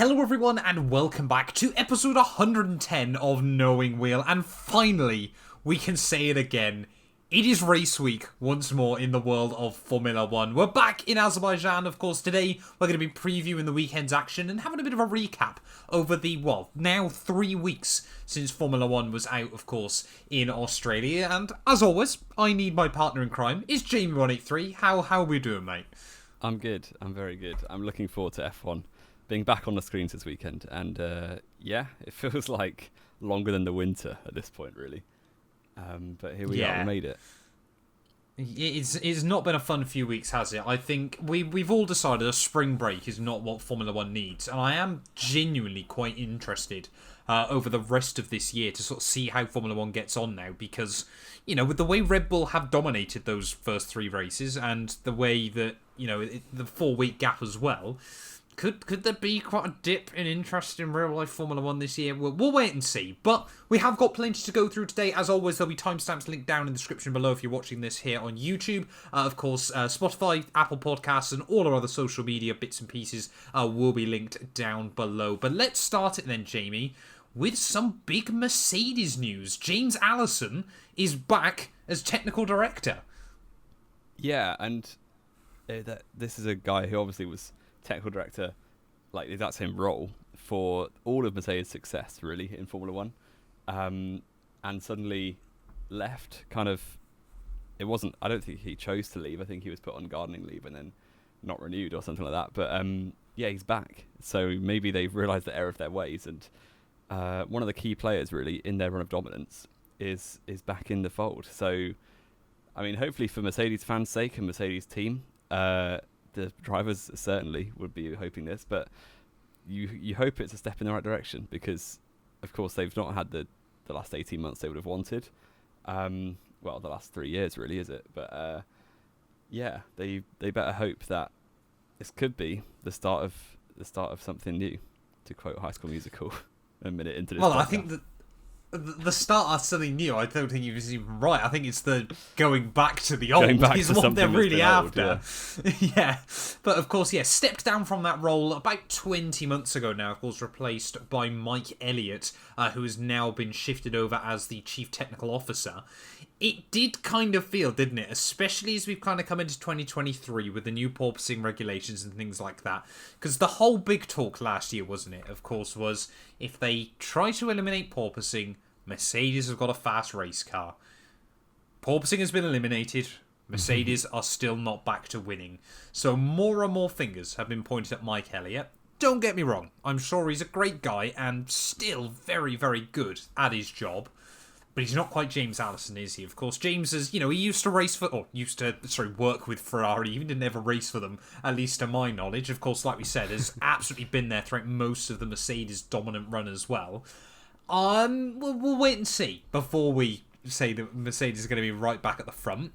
Hello everyone and welcome back to episode 110 of Knowing Wheel, and finally we can say it again. It is race week once more in the world of Formula 1. We're back in Azerbaijan, of course. Today we're going to be previewing the weekend's action and having a bit of a recap over the, now 3 weeks since Formula 1 was out, of course, in Australia. And as always, I need my partner in crime. It's Jamie183. How are we doing, mate? I'm good. I'm very good. I'm looking forward to F1 being back on the screens this weekend. And it feels like longer than the winter at this point, really. But here we are, we made it. It's not been a fun few weeks, has it? I think we've all decided a spring break is not what Formula 1 needs. And I am genuinely quite interested over the rest of this year to sort of see how Formula 1 gets on now. Because, with the way Red Bull have dominated those first 3 races and the way that, the 4-week gap as well, Could there be quite a dip in interest in real-life Formula 1 this year? We'll wait and see. But we have got plenty to go through today. As always, there'll be timestamps linked down in the description below if you're watching this here on YouTube. Of course, Spotify, Apple Podcasts, and all our other social media bits and pieces will be linked down below. But let's start it then, Jamie, with some big Mercedes news. James Allison is back as technical director. Yeah, and this is a guy who obviously was technical director, like that same role for all of Mercedes' success really in Formula 1, and suddenly left. I don't think he chose to leave. I think he was put on gardening leave and then not renewed or something like that, but he's back, so maybe they've realised the error of their ways, and one of the key players really in their run of dominance is back in the fold. So I mean, hopefully for Mercedes fans' sake and Mercedes team, the drivers certainly would be hoping this, but you hope it's a step in the right direction, because of course they've not had the last 18 months they would have wanted. The last 3 years really, is it? But they better hope that this could be the start of something new, to quote High School Musical a minute into this podcast. I think that the start of something new, I don't think you're even right. I think it's the going back to the old is what they're really after. Yeah. But of course, stepped down from that role about 20 months ago now, of course, replaced by Mike Elliott, who has now been shifted over as the Chief Technical Officer. It did kind of feel, didn't it? Especially as we've kind of come into 2023 with the new porpoising regulations and things like that. Because the whole big talk last year, wasn't it, of course, was if they try to eliminate porpoising, Mercedes have got a fast race car. Porpoising has been eliminated. Mercedes are still not back to winning. So more and more fingers have been pointed at Mike Elliott. Don't get me wrong. I'm sure he's a great guy and still very, very good at his job. But he's not quite James Allison, is he? Of course, James is, he used to work with Ferrari. He didn't ever race for them, at least to my knowledge. Of course, like we said, has absolutely been there throughout most of the Mercedes dominant run as well. We'll wait and see before we say that Mercedes is going to be right back at the front.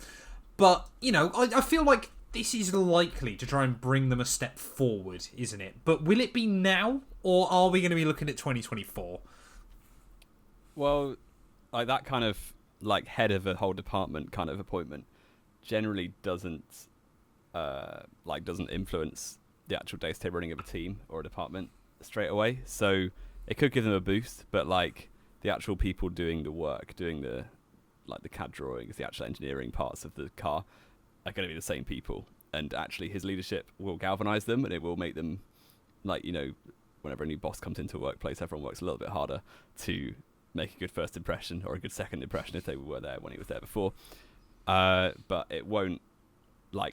But, I feel like this is likely to try and bring them a step forward, isn't it? But will it be now, or are we going to be looking at 2024? Well, like that kind of head of a whole department kind of appointment generally doesn't influence the actual day-to-day running of a team or a department straight away. So it could give them a boost, but the actual people doing the work, doing the CAD drawings, the actual engineering parts of the car are going to be the same people. And actually his leadership will galvanize them, and it will make them whenever a new boss comes into a workplace, everyone works a little bit harder to make a good first impression or a good second impression if they were there when he was there before. But it won't,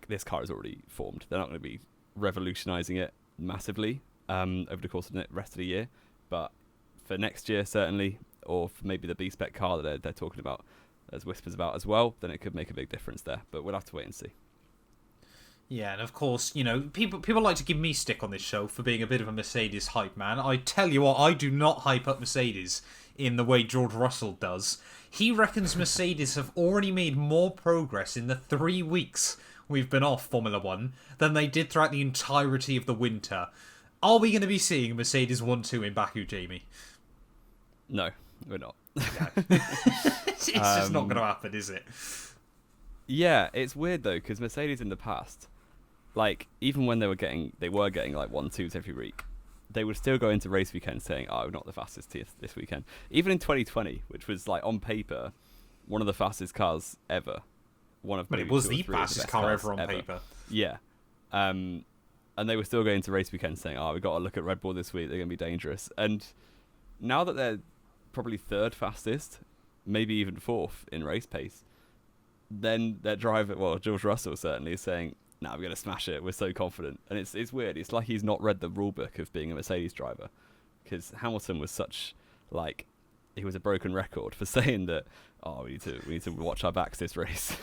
this car is already formed. They're not going to be revolutionizing it massively over the course of the rest of the year. But for next year, certainly, or for maybe the B-Spec car that they're talking about, there's whispers about as well, then it could make a big difference there. But we'll have to wait and see. Yeah, and of course, people like to give me stick on this show for being a bit of a Mercedes hype man. I tell you what, I do not hype up Mercedes in the way George Russell does. He reckons Mercedes have already made more progress in the 3 weeks we've been off Formula 1 than they did throughout the entirety of the winter. Are we going to be seeing Mercedes 1-2 in Baku, Jamie? No, we're not. It's just not going to happen, is it? Yeah, it's weird though, because Mercedes in the past, even when they were getting 1-2s every week, they would still go into race weekend saying, "Oh, we're not the fastest this weekend." Even in 2020, which was like on paper one of the fastest cars ever. But it was the fastest car ever on paper. Yeah. And they were still going into race weekend saying, "Oh, we've got to look at Red Bull this week. They're going to be dangerous." And now that they're probably third fastest, maybe even fourth in race pace, then their driver, well, George Russell certainly is saying, "Nah, we're going to smash it. We're so confident." And it's weird. It's like he's not read the rule book of being a Mercedes driver, because Hamilton was such like he was a broken record for saying that. Oh, we need to watch our backs this race.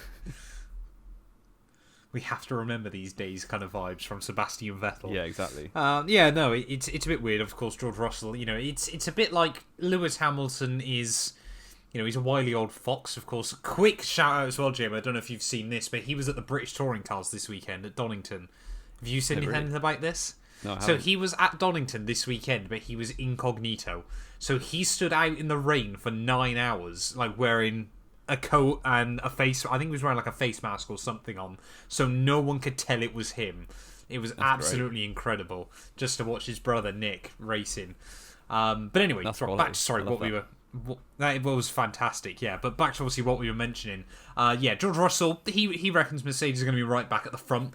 We have to remember these days kind of vibes from Sebastian Vettel. Yeah, exactly. It's a bit weird. Of course, George Russell. It's a bit like Lewis Hamilton is. He's a wily old fox, of course. Quick shout out as well, Jim. I don't know if you've seen this, but he was at the British Touring Cars this weekend at Donington. Have you seen anything about this? No, I haven't. So he was at Donington this weekend, but he was incognito. So he stood out in the rain for 9 hours, like wearing a coat and a face. I think he was wearing like a face mask or something on, so no one could tell it was him. It was absolutely incredible just to watch his brother Nick racing. But anyway, back to what we were. That was fantastic, yeah. But back to obviously what we were mentioning. George Russell, he reckons Mercedes are going to be right back at the front.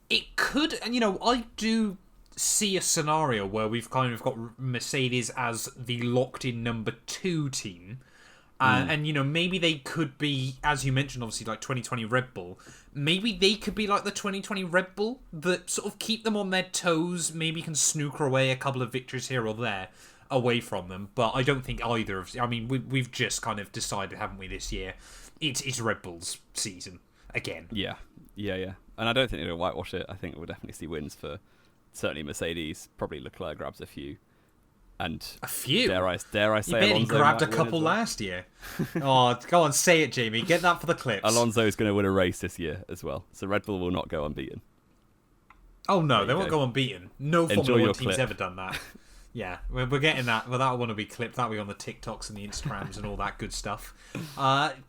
It could, and I do see a scenario where we've kind of got Mercedes as the locked-in number 2 team. And, maybe they could be, as you mentioned, obviously, like 2020 Red Bull. Maybe they could be like the 2020 Red Bull that sort of keep them on their toes, maybe can snooker away a couple of victories here or there away from them. But I don't think either of... I mean, we've just kind of decided, haven't we, this year? It's Red Bull's season again. Yeah. And I don't think they'll whitewash it. I think we'll definitely see wins for certainly Mercedes. Probably Leclerc grabs a few. And a few? Dare I say Alonso he grabbed a couple well. last year. Oh, go on, say it, Jamie. Get that for the clips. Alonso is going to win a race this year as well. So Red Bull will not go unbeaten. Oh, no, they won't go unbeaten. No Formula 1 team's ever done that. Yeah, we're getting that. Well, that one will be clipped. That'll be on the TikToks and the Instagrams and all that good stuff.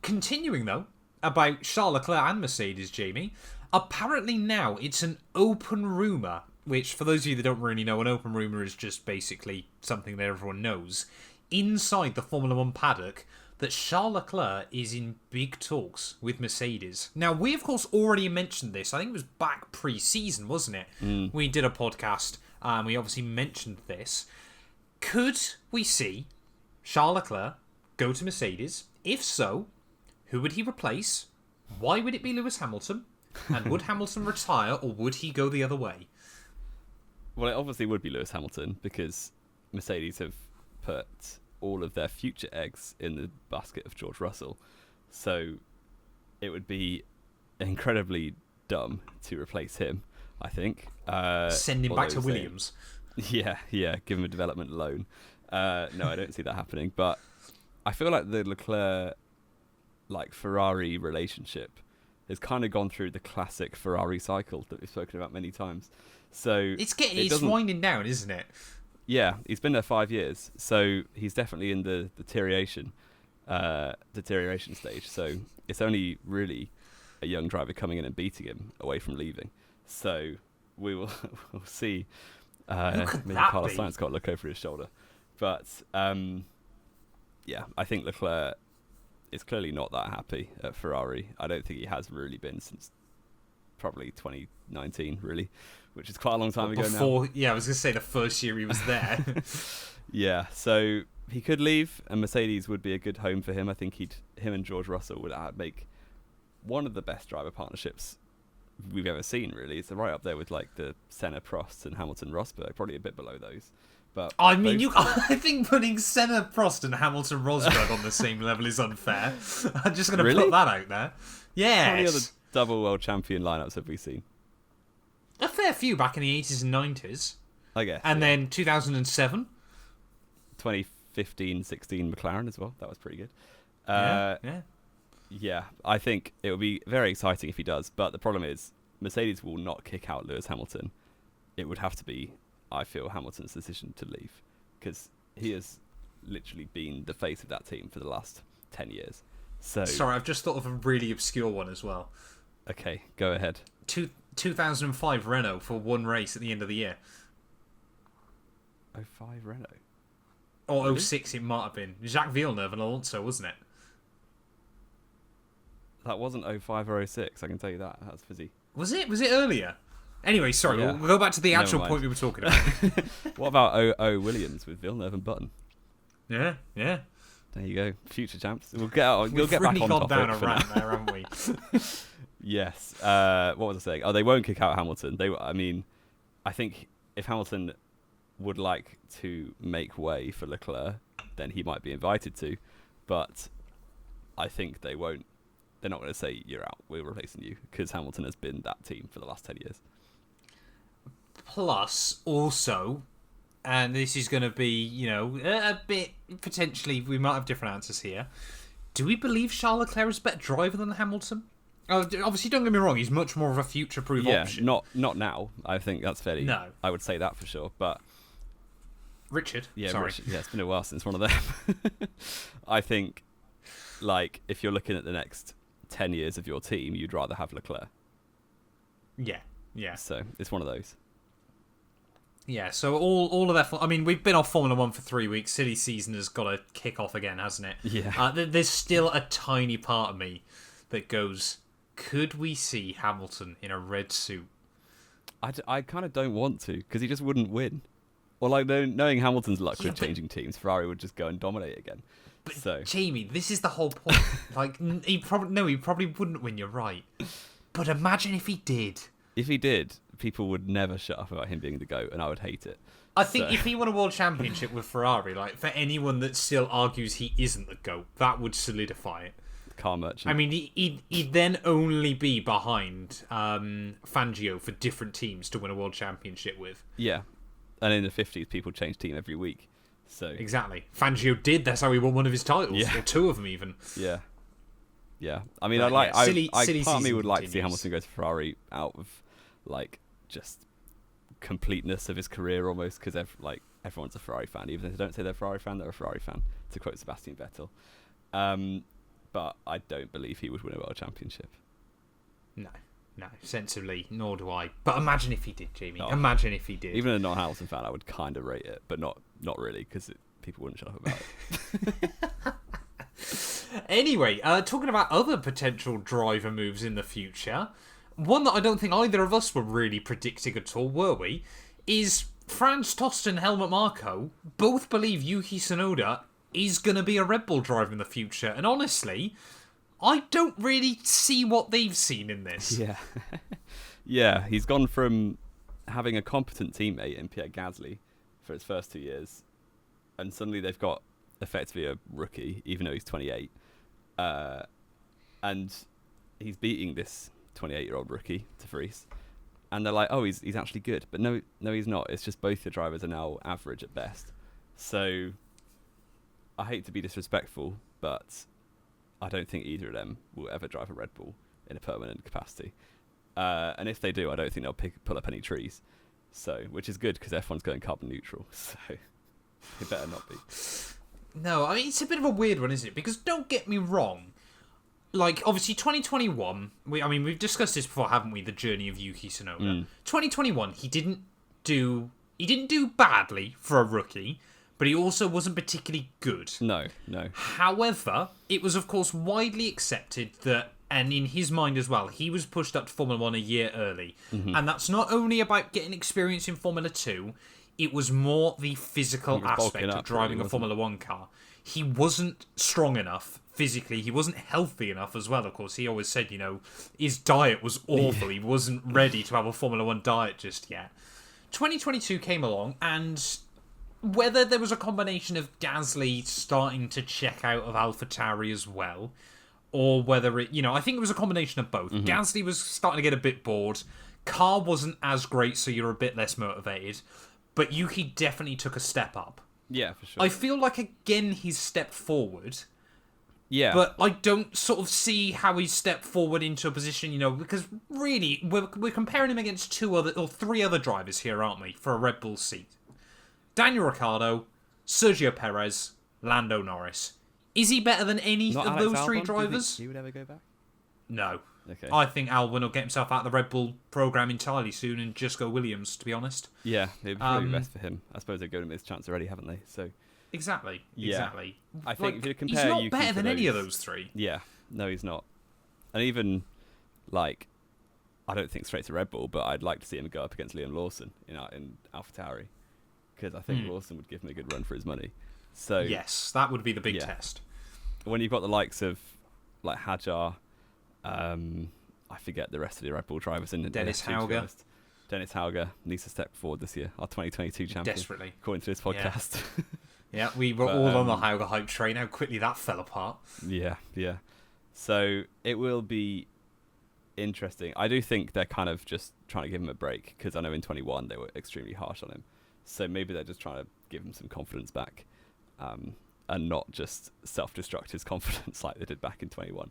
Continuing, though, about Charles Leclerc and Mercedes, Jamie. Apparently now it's an open rumour, which, for those of you that don't really know, an open rumour is just basically something that everyone knows, inside the Formula 1 paddock, that Charles Leclerc is in big talks with Mercedes. Now, we, of course, already mentioned this. I think it was back pre-season, wasn't it? We did a podcast, and we obviously mentioned this. Could we see Charles Leclerc go to Mercedes? If so, who would he replace? Why would it be Lewis Hamilton? And would Hamilton retire, or would he go the other way? Well, it obviously would be Lewis Hamilton, because Mercedes have put all of their future eggs in the basket of George Russell. So it would be incredibly dumb to replace him, I think. Send him back to Williams. Yeah, give him a development loan. No, I don't see that happening. But I feel like the Leclerc, Ferrari relationship has kind of gone through the classic Ferrari cycle that we've spoken about many times. So it's winding down, isn't it? Yeah, he's been there 5 years, so he's definitely in the deterioration stage. So it's only really a young driver coming in and beating him away from leaving. So we'll see. Maybe Carlos Sainz got to look over his shoulder, but I think Leclerc is clearly not that happy at Ferrari. I don't think he has really been since probably 2019, really, which is quite a long time ago now. Yeah, I was going to say the first year he was there. Yeah, so he could leave, and Mercedes would be a good home for him. I think him and George Russell would make one of the best driver partnerships we've ever seen, really. It's right up there with the Senna, Prost, and Hamilton, Rosberg, probably a bit below those. But I mean, I think putting Senna, Prost, and Hamilton, Rosberg on the same level is unfair. I'm just going to put that out there. Yeah. How many other double world champion lineups have we seen? A fair few back in the 80s and 90s. I guess. And then 2007. 2015-16 McLaren as well. That was pretty good. Yeah, I think it would be very exciting if he does. But the problem is, Mercedes will not kick out Lewis Hamilton. It would have to be, I feel, Hamilton's decision to leave, because he has literally been the face of that team for the last 10 years. So sorry, I've just thought of a really obscure one as well. Okay, go ahead. 2005 Renault for one race at the end of the year. 05 Renault. Or Really? 06 it might have been. Jacques Villeneuve and Alonso, wasn't it? That wasn't 05 or 06, I can tell you that. That's fizzy. Was it? Was it earlier? Anyway, sorry, Yeah. we'll go back to the Never actual mind. point we were talking about. What about 00 Williams with Villeneuve and Button? Yeah. There you go. Future champs. We'll get out. We'll We've get really back on gone topic down a for rant now. there, haven't we? Yes. What was I saying? Oh, they won't kick out Hamilton. I think if Hamilton would like to make way for Leclerc, then he might be invited to. But I think they won't. They're not going to say, you're out, we're replacing you, because Hamilton has been that team for the last 10 years. Plus, also, and this is going to be, a bit, potentially, we might have different answers here. Do we believe Charles Leclerc is a better driver than Hamilton? Oh, obviously, don't get me wrong, he's much more of a future-proof option. Not now. I think that's fairly... No. I would say that for sure, but... Richard? Yeah, Sorry. Richard, it's been a while since one of them. I think, if you're looking at the next 10 years of your team, you'd rather have Leclerc. Yeah. So, it's one of those. Yeah, so all of that... we've been off Formula 1 for 3 weeks. Silly season has got to kick off again, hasn't it? Yeah. There's still a tiny part of me that goes, could we see Hamilton in a red suit? I kind of don't want to, because he just wouldn't win. Or, knowing Hamilton's luck with changing teams, Ferrari would just go and dominate again. But so. Jamie, this is the whole point. He probably wouldn't win, you're right. But imagine if he did. If he did, people would never shut up about him being the GOAT, and I would hate it. I think if he won a world championship with Ferrari, for anyone that still argues he isn't the GOAT, that would solidify it. Car merchant. He'd then only be behind Fangio for different teams to win a world championship with. Yeah. And in the 50s, people changed team every week. So Exactly. Fangio did. That's how he won one of his titles. Yeah. Or two of them, even. Yeah. Part silly of me would like to see continues. Hamilton go to Ferrari out of, just completeness of his career almost, because everyone's a Ferrari fan. Even if they don't say they're a Ferrari fan, they're a Ferrari fan, to quote Sebastian Vettel. But I don't believe he would win a world championship. No, sensibly, nor do I. But imagine if he did, Jamie. Oh. Imagine if he did. Even a non-Hamilton fan, I would kind of rate it, but not really, because people wouldn't shut up about it. Anyway, talking about other potential driver moves in the future, one that I don't think either of us were really predicting at all, were we, is Franz Tost and Helmut Marko both believe Yuki Tsunoda is going to be a Red Bull driver in the future. And honestly, I don't really see what they've seen in this. Yeah. Yeah, he's gone from having a competent teammate in Pierre Gasly for his first 2 years, and suddenly they've got effectively a rookie, even though he's 28. And he's beating this 28-year-old rookie, De Vries. And they're like, oh, he's actually good. But no, he's not. It's just both the drivers are now average at best. So I hate to be disrespectful, but I don't think either of them will ever drive a Red Bull in a permanent capacity. And if they do, I don't think they'll pull up any trees. So, which is good because F1's going carbon neutral. So it better not be. No, it's a bit of a weird one, isn't it? Because don't get me wrong. Obviously, 2021, we've discussed this before, haven't we? The journey of Yuki Tsunoda. 2021, he didn't do badly for a rookie, but he also wasn't particularly good. No. However, it was, of course, widely accepted that, and in his mind as well, he was pushed up to Formula 1 a year early. Mm-hmm. And that's not only about getting experience in Formula 2, it was more the physical aspect of driving a Formula 1 car. He wasn't strong enough physically. He wasn't healthy enough as well, of course. He always said, his diet was awful. He wasn't ready to have a Formula 1 diet just yet. 2022 came along, and whether there was a combination of Gasly starting to check out of AlphaTauri as well, or whether it, I think it was a combination of both. Mm-hmm. Gasly was starting to get a bit bored. Car wasn't as great, so you're a bit less motivated. But Yuki definitely took a step up. Yeah, for sure. I feel like, again, he's stepped forward. Yeah. But I don't sort of see how he's stepped forward into a position, because really, we're comparing him against three other drivers here, aren't we, for a Red Bull seat? Daniel Ricciardo, Sergio Perez, Lando Norris. Is he better than any Not of Alex those three Albon? drivers? Do you think he would ever go back? No. Okay. I think Albon will get himself out of the Red Bull program entirely soon and just go Williams, to be honest. Yeah, it'd probably be best for him. I suppose they've given him his chance already, haven't they? So. Exactly. Yeah. Exactly. I think if you compare he's not Yuki better than to any of those three. Yeah. No, he's not. And even like, I don't think straight to Red Bull, but I'd like to see him go up against Liam Lawson in AlphaTauri, because I think Lawson would give him a good run for his money. So yes, that would be the big test. When you've got the likes of like Hadjar, I forget the rest of the Red Bull drivers in Dennis Hauger. Dennis Hauger needs to step forward this year, our 2022 champion. Desperately. According to this podcast. Yeah, we were all on the Hauger hype train. How quickly that fell apart. Yeah. So it will be interesting. I do think they're kind of just trying to give him a break, because I know in 21 they were extremely harsh on him. So maybe they're just trying to give him some confidence back, and not just self-destruct his confidence like they did back in 21.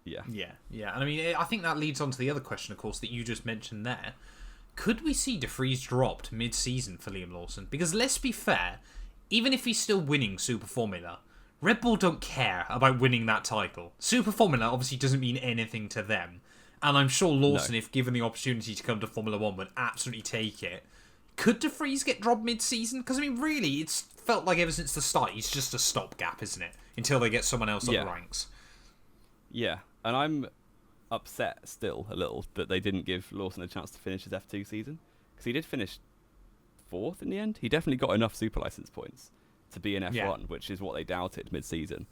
Yeah. And I mean, I think that leads on to the other question, of course, that you just mentioned there. Could we see De Vries dropped mid-season for Liam Lawson? Because let's be fair, even if he's still winning Super Formula, Red Bull don't care about winning that title. Super Formula obviously doesn't mean anything to them. And I'm sure Lawson, if given the opportunity to come to Formula 1, would absolutely take it. Could De Vries get dropped mid-season? Because, I mean, really, it's felt like ever since the start, he's just a stopgap, isn't it? Until they get someone else up the ranks. Yeah, and I'm upset still a little that they didn't give Lawson a chance to finish his F2 season, because he did finish 4th in the end. He definitely got enough super license points to be in F1, which is what they doubted mid-season.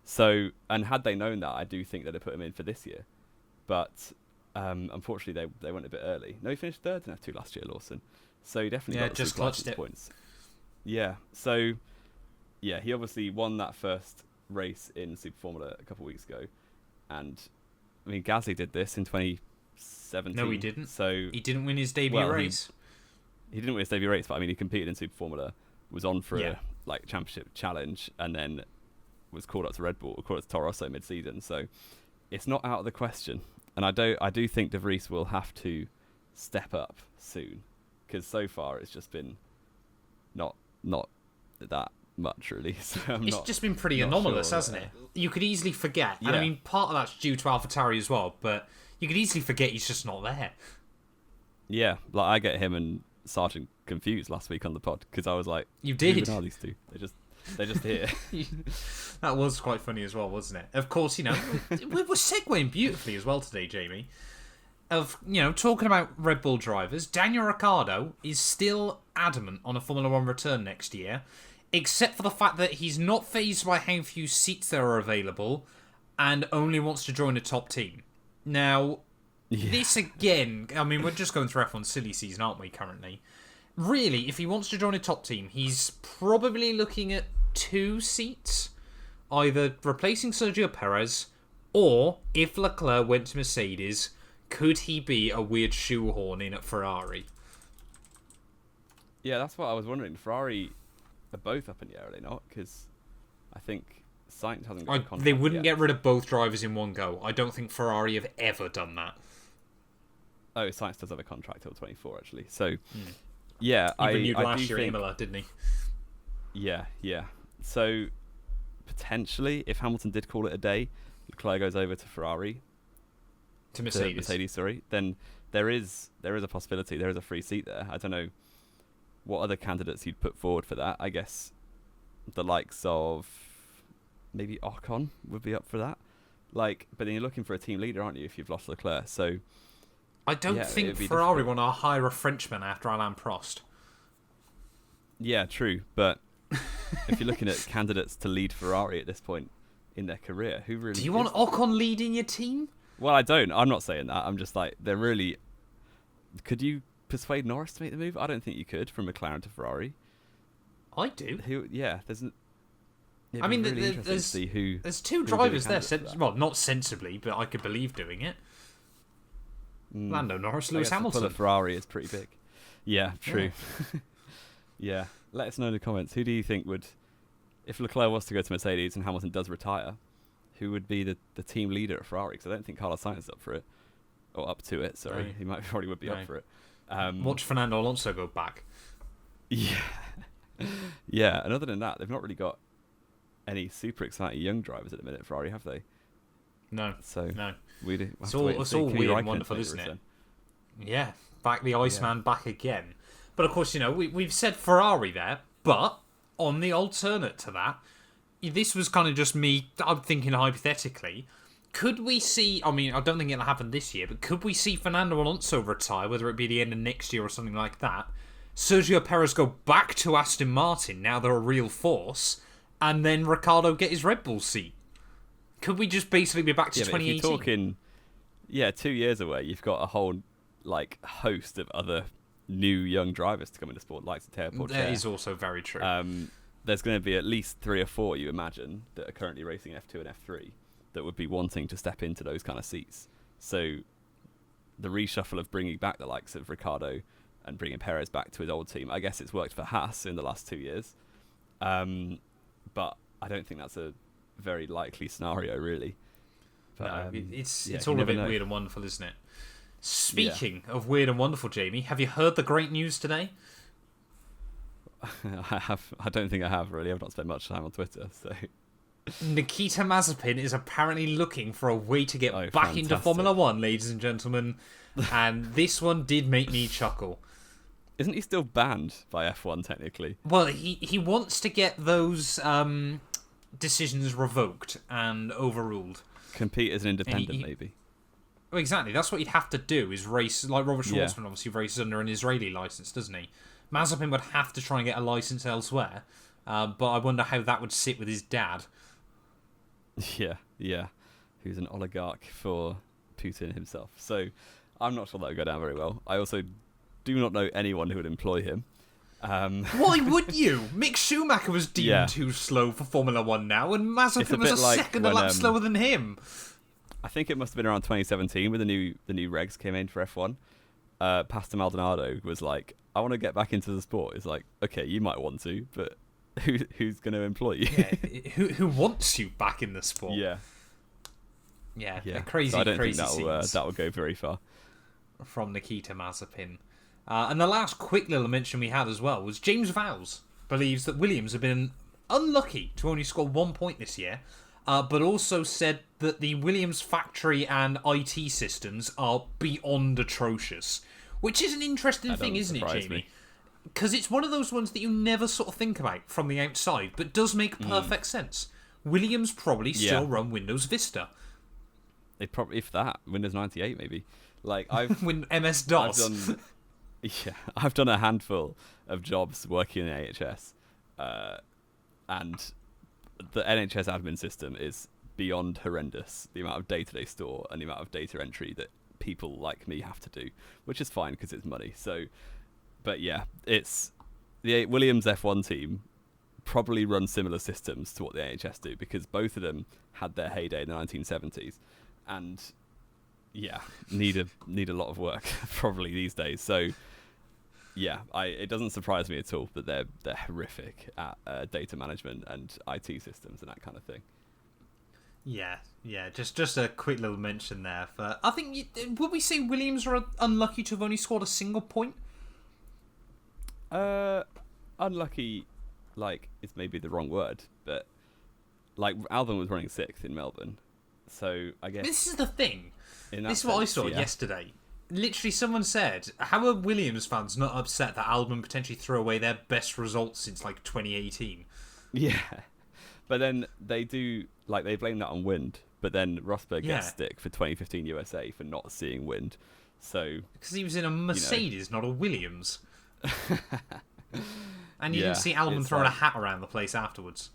So, and had they known that, I do think they'd have put him in for this year. But unfortunately, they went a bit early. No, he finished 3rd in F2 last year, Lawson. So he definitely got the just super license points. Yeah, so yeah, he obviously won that first race in Super Formula a couple of weeks ago, and I mean, Gasly did this in 2017. No, he didn't. So he didn't win his debut race. He didn't win his debut race, but I mean, he competed in Super Formula, was on for a championship challenge, and then was called up to Red Bull, called up to Toro Rosso mid-season. So it's not out of the question, and I do think De Vries will have to step up soon, because so far it's just been not that much really. So it's just been pretty anomalous, hasn't it? You could easily forget, and I mean, part of that's due to AlphaTauri as well, but you could easily forget he's just not there. Yeah, like I get him and Sargent confused last week on the pod, because I was like, "You did? Who are these two? They're just here." That was quite funny as well, wasn't it? Of course, you know, we're segueing beautifully as well today, Jamie. Of, you know, talking about Red Bull drivers, Daniel Ricciardo is still adamant on a Formula 1 return next year, except for the fact that he's not fazed by how few seats there are available and only wants to join a top team. Now, this again, I mean, we're just going through F1 silly season, aren't we, currently? Really, if he wants to join a top team, he's probably looking at 2 seats, either replacing Sergio Perez, or if Leclerc went to Mercedes, could he be a weird shoehorn in at Ferrari? Yeah, that's what I was wondering. Ferrari are both up in the air, are they not? Because I think Sainz hasn't got a contract They wouldn't yet. get rid of both drivers in one go. I don't think Ferrari have ever done that. Oh, Sainz does have a contract till 24, actually. So, yeah, he renewed I last do year think, at Imola, didn't he? Yeah. So, potentially, if Hamilton did call it a day, Leclerc goes over to Ferrari. To Mercedes. Sorry. Then there is a possibility. There is a free seat there. I don't know what other candidates you'd put forward for that. I guess the likes of maybe Ocon would be up for that. But then you're looking for a team leader, aren't you, if you've lost Leclerc? So I don't think Ferrari want to hire a Frenchman after Alain Prost. Yeah, true. But if you're looking at candidates to lead Ferrari at this point in their career, who really... Do you want Ocon leading your team? Well, I don't. I'm not saying that. I'm just like, they're really... Could you persuade Norris to make the move? I don't think you could, from McLaren to Ferrari. I do. There's... I mean, really there's 2 drivers there. Well, not sensibly, but I could believe doing it. Lando Norris, Lewis Hamilton. The Ferrari is pretty big. Yeah, true. Yeah. Let us know in the comments. Who do you think would... If Leclerc was to go to Mercedes and Hamilton does retire... Who would be the team leader at Ferrari? Because I don't think Carlos Sainz is up for it. Or up to it, sorry. No. He probably would be up for it. Watch Fernando Alonso go back. Yeah. Yeah, and other than that, they've not really got any super exciting young drivers at the minute, Ferrari, have they? No. So no. It's all weird and wonderful, isn't it? Yeah. Back the Iceman back again. But of course, we've said Ferrari there, but on the alternate to that, this was kind of just me, I'm thinking hypothetically, could we see, I don't think it'll happen this year, but could we see Fernando Alonso retire, whether it be the end of next year or something like that, Sergio Perez go back to Aston Martin, now they're a real force, and then Ricciardo get his Red Bull seat? Could we just basically be back to 2018? If you're talking, 2 years away, you've got a whole host of other new young drivers to come into sport, like Teo Porcher. That is also very true. There's going to be at least 3 or 4, you imagine, that are currently racing F2 and F3 that would be wanting to step into those kind of seats. So the reshuffle of bringing back the likes of Ricciardo and bringing Perez back to his old team, I guess it's worked for Haas in the last 2 years. But I don't think that's a very likely scenario, really. But, no, it's all a bit weird and wonderful, isn't it? Speaking of weird and wonderful, Jamie, have you heard the great news today? I don't think I have, really. I've not spent much time on Twitter, so... Nikita Mazepin is apparently looking for a way to get back into Formula 1, ladies and gentlemen. And this one did make me chuckle. Isn't he still banned by F1, technically? Well, he wants to get those decisions revoked and overruled. Compete as an independent, maybe. Well, exactly. That's what he'd have to do, is race... Like Robert Schwartzman obviously races under an Israeli licence, doesn't he? Mazepin would have to try and get a licence elsewhere. But I wonder how that would sit with his dad. Yeah. Who's an oligarch for Putin himself. So I'm not sure that would go down very well. I also do not know anyone who would employ him. Why would you? Mick Schumacher was deemed too slow for Formula 1 now, and Mazepin was a second a lap slower than him. I think it must have been around 2017 when the new regs came in for F1. Pastor Maldonado was like, I want to get back into the sport. It's like, okay, you might want to, but who's going to employ you? Who wants you back in the sport? Yeah. Crazy, so I don't crazy think that will go very far. From Nikita Mazepin. And the last quick little mention we had as well was James Vowles believes that Williams have been unlucky to only score 1 point this year, but also said that the Williams factory and IT systems are beyond atrocious, which is an interesting thing, isn't it, Jamie? Because it's one of those ones that you never sort of think about from the outside, but does make perfect sense. Williams probably still run Windows Vista. They probably, if that, Windows 98 maybe. Like I've MS-DOS. I've done a handful of jobs working in NHS, and the NHS admin system is beyond horrendous. The amount of data they store and the amount of data entry that people like me have to do, which is fine because it's money. So, but yeah, it's the Williams F1 team probably run similar systems to what the NHS do, because both of them had their heyday in the 1970s, and need a lot of work probably these days. So yeah, it doesn't surprise me at all that they're horrific at data management and IT systems and that kind of thing. Yeah, just a quick little mention there. I think would we say Williams are unlucky to have only scored a single point? Unlucky, is maybe the wrong word, but Albon was running 6th in Melbourne, so I guess this is the thing. This is what I saw yesterday. Literally, someone said, how are Williams fans not upset that Albon potentially threw away their best results since 2018? Yeah, but then they do they blame that on wind, but then Rosberg gets stick for 2015 USA for not seeing wind. So because he was in a Mercedes, not a Williams. And you didn't see Albon throwing a hat around the place afterwards.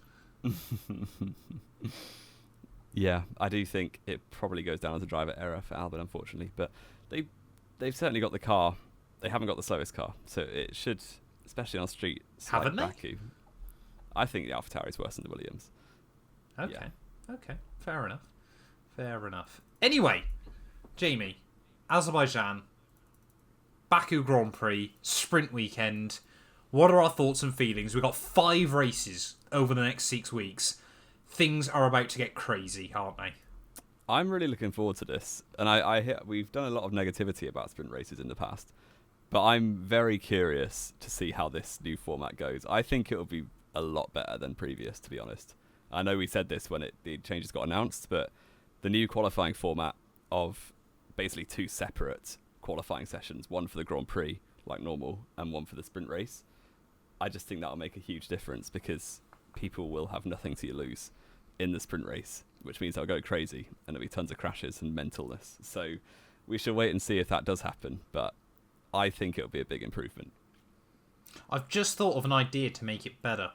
Yeah, I do think it probably goes down as a driver error for Albon, unfortunately. But they've certainly got the car. They haven't got the slowest car, so it should, especially on street. Haven't they? Baku. I think the AlphaTauri is worse than the Williams. Okay, fair enough. Anyway, Jamie, Azerbaijan, Baku Grand Prix, sprint weekend. What are our thoughts and feelings? We've got 5 races over the next 6 weeks. Things are about to get crazy, aren't they? I'm really looking forward to this. And we've done a lot of negativity about sprint races in the past, but I'm very curious to see how this new format goes. I think it'll be a lot better than previous, to be honest. I know we said this when the changes got announced, but the new qualifying format of basically 2 separate qualifying sessions, one for the Grand Prix, like normal, and one for the sprint race. I just think that'll make a huge difference because people will have nothing to lose in the sprint race, which means they'll go crazy and there'll be tons of crashes and mentalness. So we shall wait and see if that does happen, but I think it'll be a big improvement. I've just thought of an idea to make it better.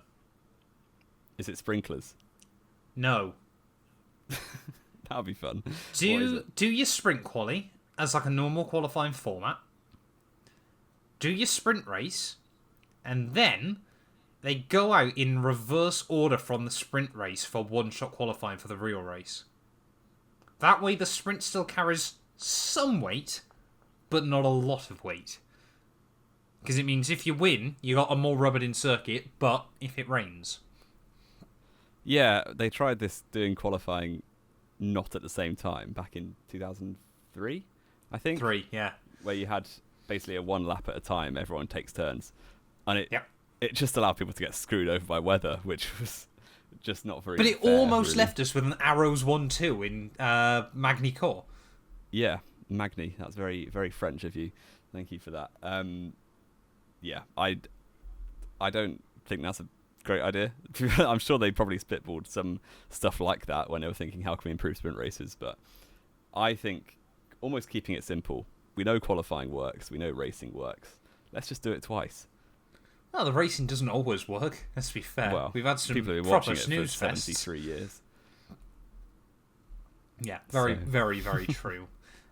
Is it sprinklers? No. That'll be fun. Do your sprint quali as like a normal qualifying format. Do your sprint race, and then they go out in reverse order from the sprint race for one-shot qualifying for the real race. That way the sprint still carries some weight, but not a lot of weight. Because it means if you win, you got a more rubbered-in circuit, but if it rains. Yeah, they tried this doing qualifying not at the same time back in 2003, I think. 3, yeah. Where you had basically a 1 lap at a time, everyone takes turns. And it just allowed people to get screwed over by weather, which was just not very But it fair, almost really. left us with an Arrows 1-2 in Magny Core. Yeah, Magny. That's very, very French of you. Thank you for that. Yeah, I don't think that's a great idea. I'm sure they probably spitballed some stuff like that when they were thinking, how can we improve sprint races? But I think almost keeping it simple. We know qualifying works. We know racing works. Let's just do it twice. Well, the racing doesn't always work, let's be fair. Well, we've had some people have been proper watching it for snooze fests. 73 years. Yeah, very, very true.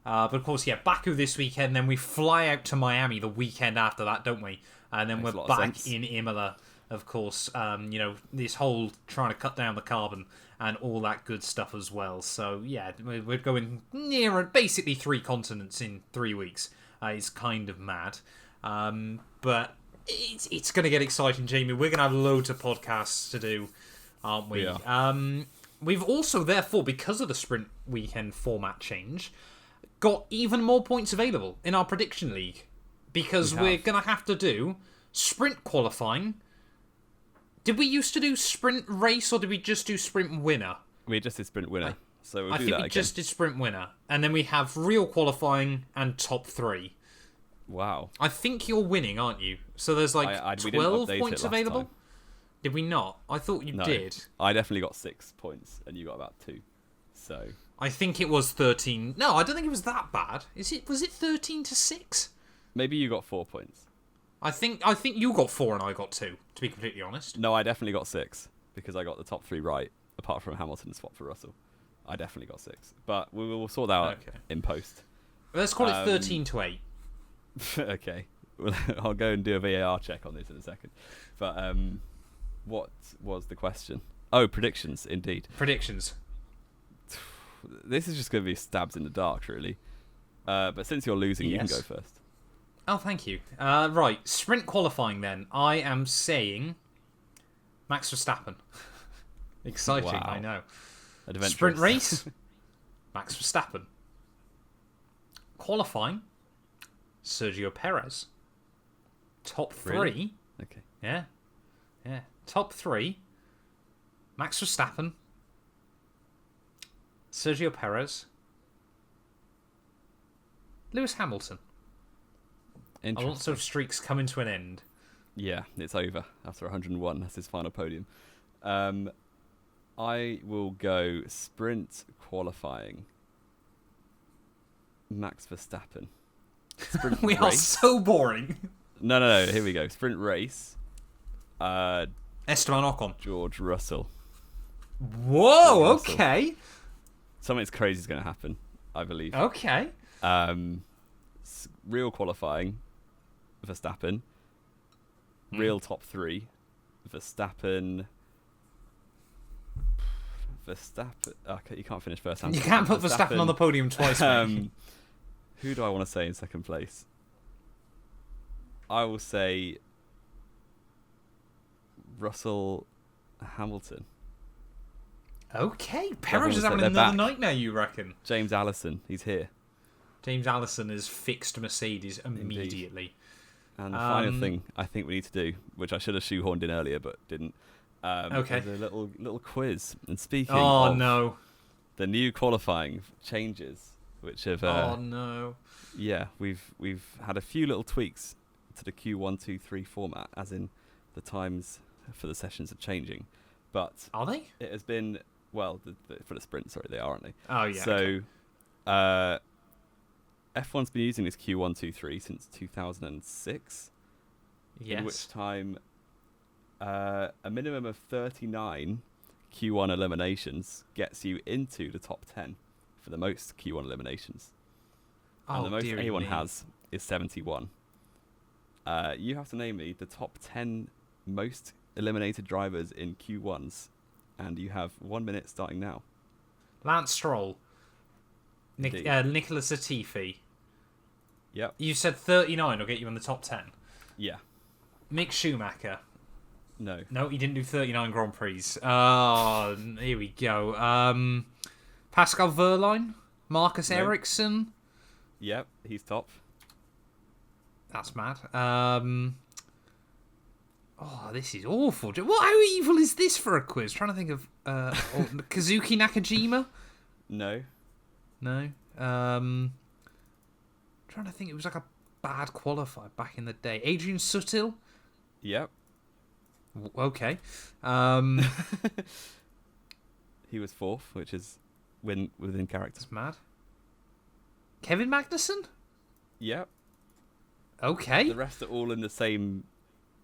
But of course, Baku this weekend, then we fly out to Miami the weekend after that, don't we? And then Makes we're a lot of back sense. in Imola, of course. This whole trying to cut down the carbon and all that good stuff as well. So, yeah, we're going near basically 3 continents in 3 weeks. It's kind of mad. But it's going to get exciting, Jamie. We're going to have loads of podcasts to do, aren't we? Yeah. We've also, therefore, because of the sprint weekend format change, got even more points available in our prediction league. Because we're going to have to do sprint qualifying. Did we used to do sprint race, or did we just do sprint winner? We just did sprint winner. So we'll I do think that we again. just did sprint winner. And then we have real qualifying and top 3. Wow. I think you're winning, aren't you? So there's like we didn't 12 update points it last available? time. Did we not? I thought you No, did. I definitely got 6 points, and you got about 2. So I think it was 13. No, I don't think it was that bad. Was it 13 to 6? maybe you got 4 points. I think you got 4 and I got 2, to be completely honest. No, I definitely got 6 because I got the top 3 right, apart from Hamilton's swap for Russell. I definitely got 6, but we will sort that out in post. Let's call it 13 to 8. Okay, well, I'll go and do a VAR check on this in a second. But what was the question? Oh, predictions, indeed. Predictions. This is just going to be stabs in the dark, really. But since you're losing, you can go first. Oh, thank you. Right, sprint qualifying then. I am saying Max Verstappen. Exciting, Wow. I know. Adventurous. Sprint race, Max Verstappen. Qualifying, Sergio Perez. Top 3. Really? Okay. Yeah. Top 3, Max Verstappen, Sergio Perez, Lewis Hamilton. Alonso streak's coming to an end. Yeah, it's over after 101. That's his final podium. I will go sprint qualifying. Max Verstappen. Sprint We race. are so boring. No. Here we go. Sprint race. Esteban Ocon. George Russell. Whoa, Russell. okay. Something crazy is going to happen, I believe. Okay. Real qualifying. Verstappen. Real top 3. Verstappen. Okay, you can't finish first. You can't put Verstappen on the podium twice, mate. Who do I want to say in second place? I will say Russell Hamilton. Okay, Perez is said having they're another back. night now, you reckon? James Allison, he's here. James Allison has fixed Mercedes immediately. And the final thing I think we need to do, which I should have shoehorned in earlier but didn't, Okay. is a little quiz. And speaking Oh, of no. the new qualifying changes, which have oh no. Yeah, we've had a few little tweaks to the Q1, 2, 3 format, as in the times for the sessions are changing. But are they? It has been for the sprint. Sorry, they are, aren't they? Oh yeah. So, okay. F1's been using this Q1, 2, 3 since 2006. Yes. In which time, a minimum of 39 Q1 eliminations gets you into the top 10 for the most Q1 eliminations. And the most anyone has is 71. You have to name me the top 10 most eliminated drivers in Q1s, and you have 1 minute starting now. Lance Stroll. Nicholas Latifi. Yep. You said 39 will get you in the top 10. Yeah. Mick Schumacher. No. No, he didn't do 39 Grand Prix. Oh, here we go. Pascal Wehrlein. Marcus Ericsson. Yep, he's top. That's mad. This is awful. How evil is this for a quiz? Trying to think of Kazuki Nakajima. No. Trying to think. It was like a bad qualifier back in the day. Adrian Sutil. Yep. Okay. He was fourth, which is within character. That's mad. Kevin Magnussen? Yep. Okay. The rest are all in the same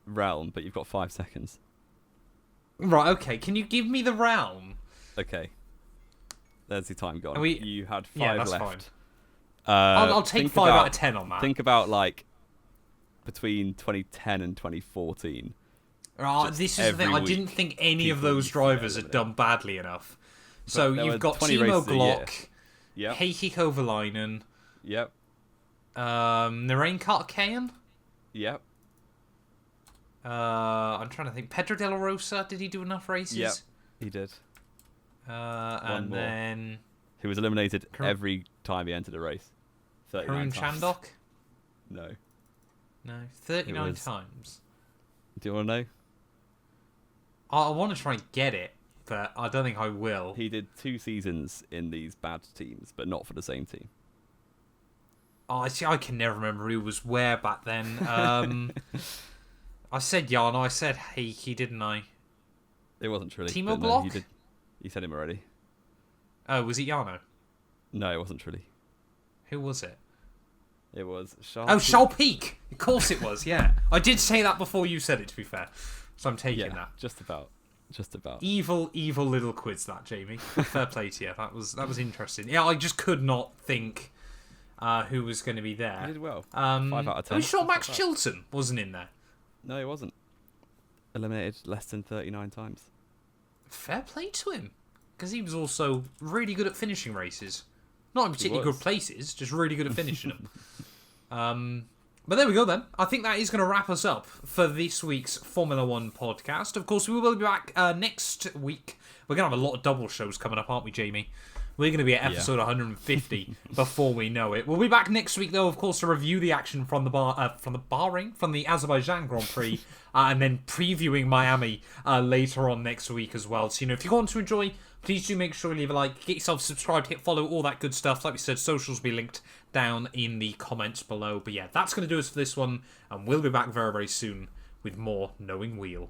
realm, but you've got 5 seconds. Right, okay. Can you give me the realm? Okay. There's the time gone. You had 5 that's left. Fine. I'll take 5 out of 10 on that. Think about, between 2010 and 2014. This is the thing. I didn't think any of those drivers had done badly enough. So you've got Timo Glock, Heikki Kovalainen. Yep. Narain Kartikeyan. Yep. I'm trying to think. Pedro De La Rosa, did he do enough races? Yep, he did. And then... Who was eliminated every time he entered a race. Karun Chandok? No. 39 times. Do you want to know? I want to try and get it, but I don't think I will. He did 2 seasons in these bad teams, but not for the same team. Oh, see, I can never remember who was where back then. I said Jarno, I said Heikki, didn't I? It wasn't Trilly. Timo Glock? No, you said him already. Oh, was it Jarno? No, it wasn't Trilly. Who was it? It was Charles. Oh, Charles Peak! Of course it was, yeah. I did say that before you said it, to be fair. So I'm taking that. Just about. Evil little quiz, that, Jamie. Fair play to you. That was interesting. Yeah, I just could not think who was going to be there. You did well. 5 out of 10. Are you sure Max Chilton wasn't in there? No, he wasn't. Eliminated less than 39 times. Fair play to him. Because he was also really good at finishing races. Not in particularly good places, just really good at finishing them. But there we go then. I think that is going to wrap us up for this week's Formula 1 podcast. Of course, we will be back next week. We're going to have a lot of double shows coming up, aren't we, Jamie? We're going to be at episode 150 before we know it. We'll be back next week, though, of course, to review the action from the Azerbaijan Grand Prix, and then previewing Miami later on next week as well. So, if you want to enjoy, please do make sure you leave a like, get yourself subscribed, hit follow, all that good stuff. Like we said, socials will be linked down in the comments below. But yeah, that's going to do us for this one, and we'll be back very, very soon with more Knowing Wheel.